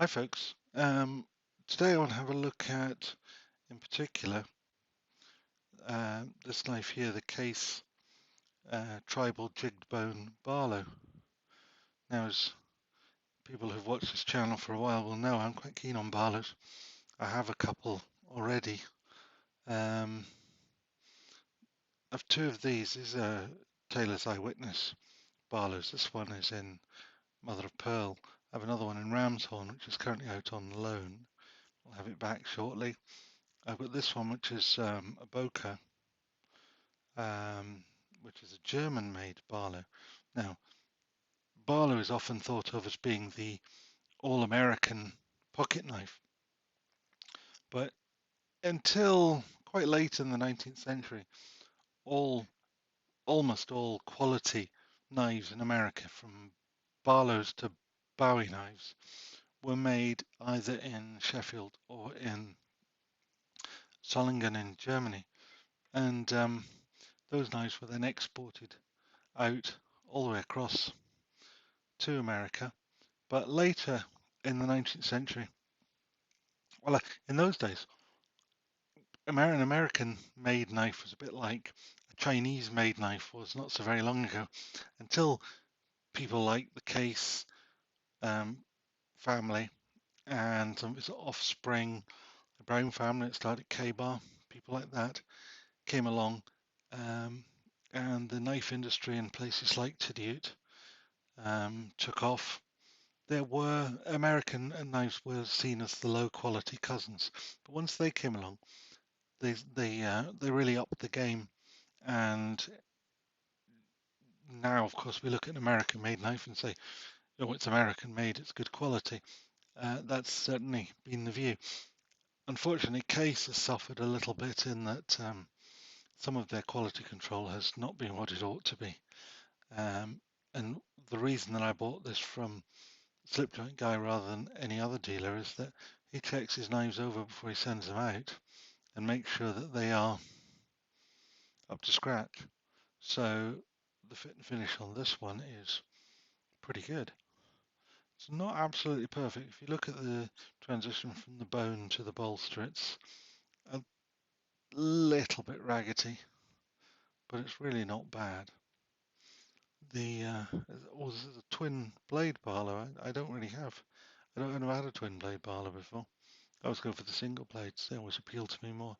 Hi folks. Today I want to have a look at, in particular, this knife here, the Case Tribal Jigged Bone Barlow. Now, as people who've watched this channel for a while will know, I'm quite keen on Barlows. I have a couple already. I've two of these. These are Taylor's Eyewitness Barlows. This one is in Mother of Pearl. I have another one in Ram's Horn, which is currently out on loan. I'll have it back shortly. I've got this one, which is a Boker, which is a German-made Barlow. Now, Barlow is often thought of as being the all-American pocket knife, but until quite late in the 19th century, almost all quality knives in America, from Barlows to Bowie knives, were made either in Sheffield or in Solingen in Germany, and those knives were then exported out all the way across to America. But later in the 19th century, well, in those days, an American-made knife was a bit like a Chinese-made knife was not so very long ago, until people like the Case family and some of its offspring, the Brown family that started K-Bar, people like that came along, and the knife industry in places like Tidioute took off. There were American knives were seen as the low quality cousins, but once they came along, they really upped the game. And now, of course, we look at an American made knife and say, oh, it's American made, it's good quality. That's certainly been the view. Unfortunately, Case has suffered a little bit in that some of their quality control has not been what it ought to be. And the reason that I bought this from Slipjoint Guy rather than any other dealer is that he checks his knives over before he sends them out and makes sure that they are up to scratch. So the fit and finish on this one is pretty good. It's not absolutely perfect. If you look at the transition from the bone to the bolster, it's a little bit raggedy, but it's really not bad. The this is a twin blade Barlow. I don't really have. I don't know had a twin blade Barlow before. I was going for the single blades. They always appeal to me more.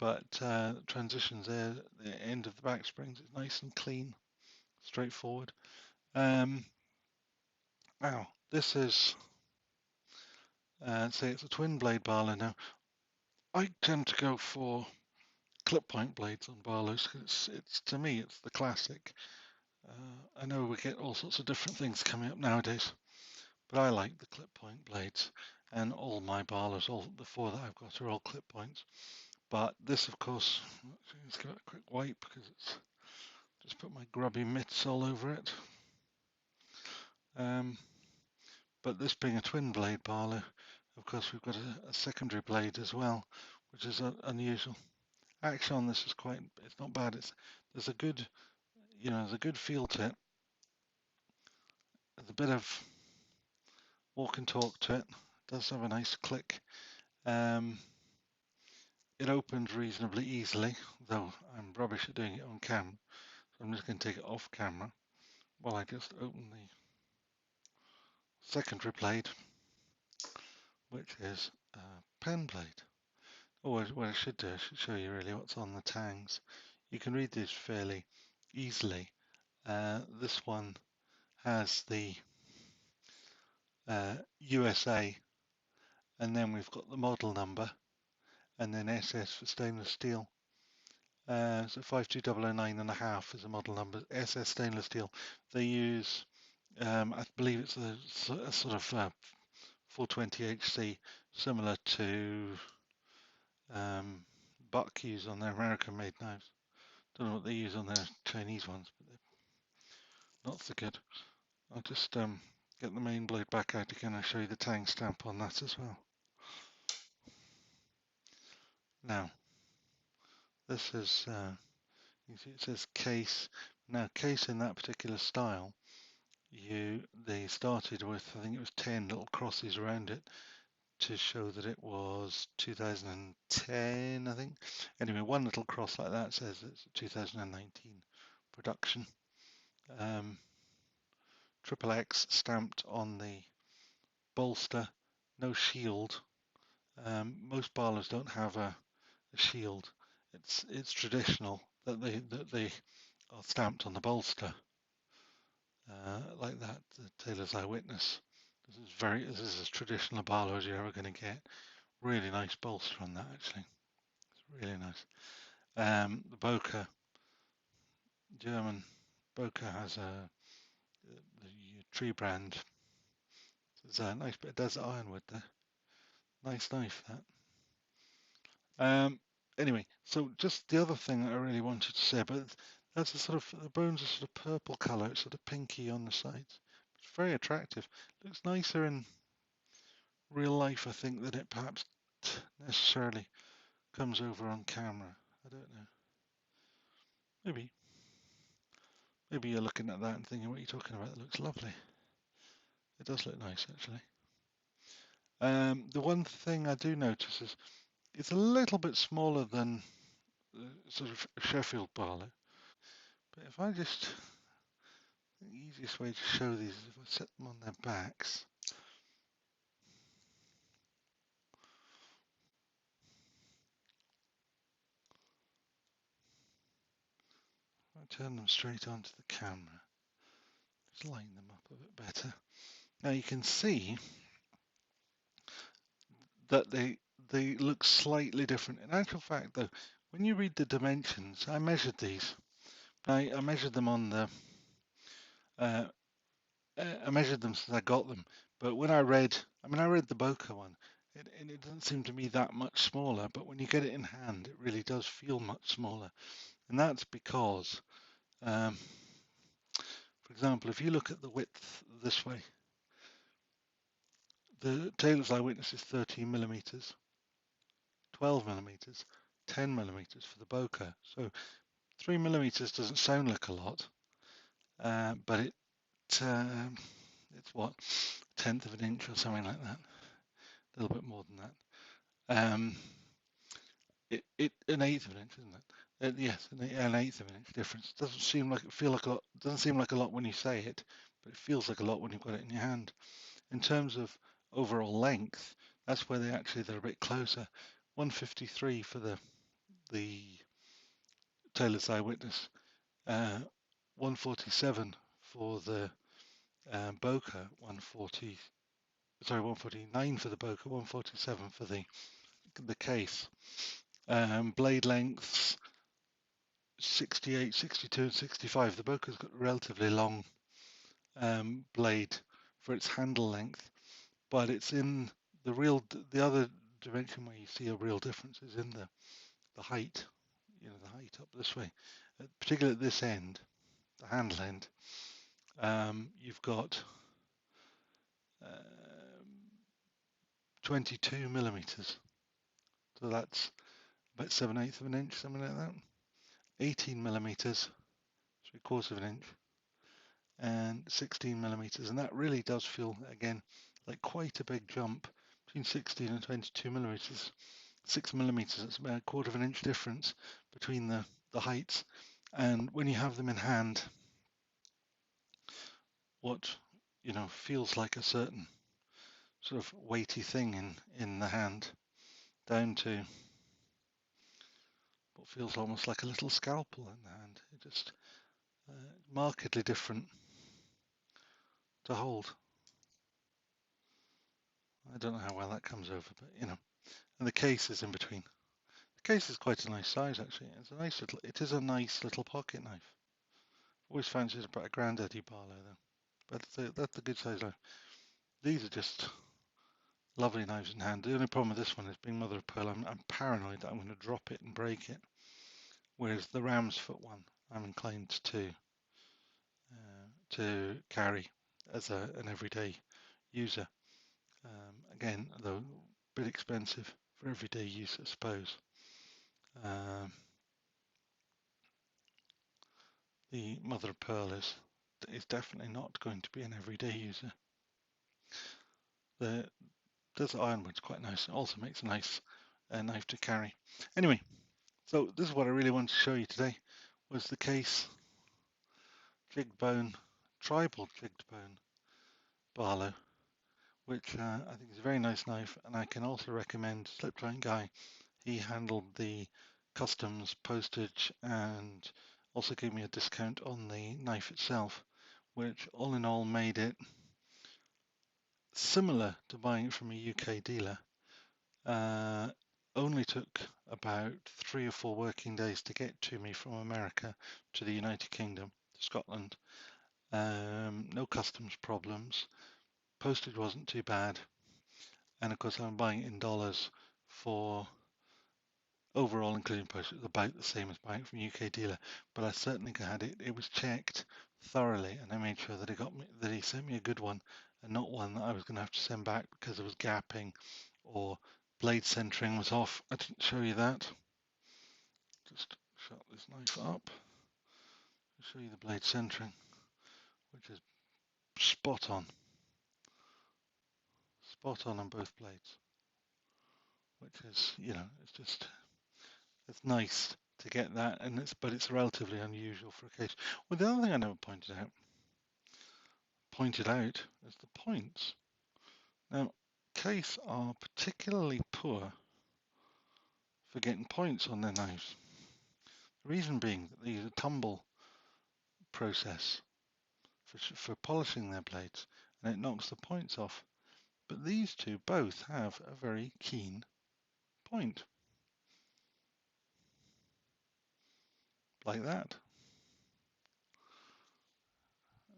But transitions there, the end of the back springs is nice and clean, straightforward. Now, this is, say it's a twin blade Barlow now. I tend to go for clip point blades on Barlows because it's to me, it's the classic. I know we get all sorts of different things coming up nowadays, but I like the clip point blades, and all my Barlows, all the four that I've got, are all clip points. But this, of course, let's give it a quick wipe because it's just put my grubby mitts all over it. But this being a twin blade Barlow, of course, we've got a secondary blade as well, which is unusual. Action on this is it's not bad. There's a good, there's a good feel to it. There's a bit of walk and talk to it. It does have a nice click. It opens reasonably easily, though I'm rubbish at doing it on camera. So I'm just going to take it off camera while I just open the secondary blade, which is a pen blade. Oh, what I should do, I should show you really what's on the tangs. You can read these fairly easily. This one has the USA, and then we've got the model number, and then SS for stainless steel. So 52009.5 is a model number. SS stainless steel. They use, I believe it's a sort of 420 HC, similar to Buck use on their American-made knives. Don't know what they use on their Chinese ones, but they're not so good. I'll just get the main blade back out again and show you the tang stamp on that as well. Now, this is, you see it says Case. Now, Case in that particular style they started with, I think it was 10 little crosses around it to show that it was 2010, I think. Anyway, one little cross like that says it's a 2019 production. Triple X stamped on the bolster, no shield. Most Barlows don't have a shield. It's traditional that they are stamped on the bolster like that. The Tailor's Eyewitness. This is as traditional a Barlow as you're ever going to get. Really nice bolster on that actually. It's really nice. The Boker, German Boker has the tree brand. There's a nice bit of desert ironwood there. Nice knife that. Anyway, so just the other thing that I really wanted to say about that's a sort of the bone's a sort of purple colour. It's sort of pinky on the sides. It's very attractive. Looks nicer in real life, I think, than it perhaps necessarily comes over on camera. I don't know. Maybe. Maybe you're looking at that and thinking, what are you talking about? It looks lovely. It does look nice, actually. The one thing I do notice is it's a little bit smaller than sort of Sheffield Barlow. But if I just, the easiest way to show these is if I set them on their backs. I turn them straight onto the camera. Just line them up a bit better. Now you can see that they look slightly different. In actual fact, though, when you read the dimensions, I measured these. I measured them on the. I measured them since I got them, but when I read, I read the Boca one. It doesn't seem to me that much smaller, but when you get it in hand, it really does feel much smaller, and that's because, for example, if you look at the width this way, the Tailor's Eyewitness is 13 millimeters, 12 millimeters, 10 millimeters for the Boca. So 3 millimeters doesn't sound like a lot, but it's what, a tenth of an inch or something like that, a little bit more than that. An eighth of an inch, isn't it? Yes, an eighth of an inch difference. Doesn't seem like feel like a lot. Doesn't seem like a lot when you say it, but it feels like a lot when you've got it in your hand. In terms of overall length, that's where they're a bit closer. 153 for the Tailor's Eyewitness, 147 for the Boca, 149 for the Boca, 147 for the case. Blade lengths 68, 62, and 65. The Boca's got a relatively long blade for its handle length, but it's in the other dimension where you see a real difference is in the height, the height up this way, particularly at this end, the handle end. You've got 22 millimeters, so that's about 7/8 of an inch, something like that. 18 millimeters, 3/4 of an inch, and 16 millimeters, and that really does feel again like quite a big jump between 16 and 22 millimeters. 6 millimeters, that's about 1/4 of an inch difference between the heights, and when you have them in hand, what feels like a certain sort of weighty thing in the hand down to what feels almost like a little scalpel in the hand. It just markedly different to hold. I don't know how well that comes over, but and the case is in between. The case is quite a nice size actually. It is a nice little pocket knife. Always fancied a granddaddy Barlow though, but that's a good size knife. These are just lovely knives in hand. The only problem with this one is being mother of pearl. I'm paranoid that I'm going to drop it and break it. Whereas the ram's foot one, I'm inclined to carry as an everyday user. Again, though a bit expensive for everyday use, I suppose. The mother of pearl is is definitely not going to be an everyday user. The desert ironwood's quite nice. It also makes a nice knife to carry. Anyway, so this is what I really wanted to show you today, was the Case jigged bone, tribal jigged bone Barlow, which I think is a very nice knife, and I can also recommend Slipjoint Guy. He handled the customs, postage, and also gave me a discount on the knife itself, which all in all made it similar to buying it from a UK dealer. Only took about 3 or 4 working days to get to me from America to the United Kingdom, to Scotland. No customs problems. Postage wasn't too bad. And of course, I'm buying it in dollars for overall, including postage, about the same as buying it from a UK dealer. But I certainly had it. It was checked thoroughly, and I made sure that he sent me a good one, and not one that I was going to have to send back because it was gapping or blade centering was off. I didn't show you that. Just shut this knife up. I'll show you the blade centering, which is spot on on both blades. Which is, it's nice to get that, but it's relatively unusual for a case. Well, the other thing I never pointed out is the points. Now, Case are particularly poor for getting points on their knives. The reason being that they use a tumble process for polishing their blades, and it knocks the points off. But these two both have a very keen point, like that,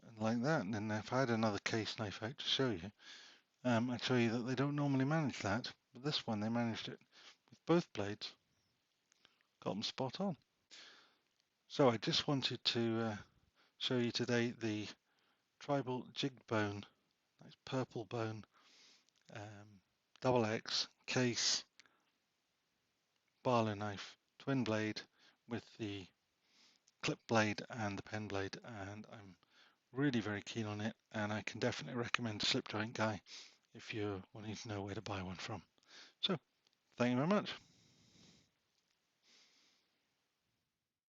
and like that. And then if I had another Case knife out to show you, I'd show you that they don't normally manage that, but this one they managed it with both blades, got them spot on. So I just wanted to show you today the tribal jigged bone, nice purple bone, double X Case Barlow knife, twin blade with the clip blade and the pen blade, and I'm really very keen on it, and I can definitely recommend Slipjoint Guy if you're wanting to know where to buy one from. So, thank you very much.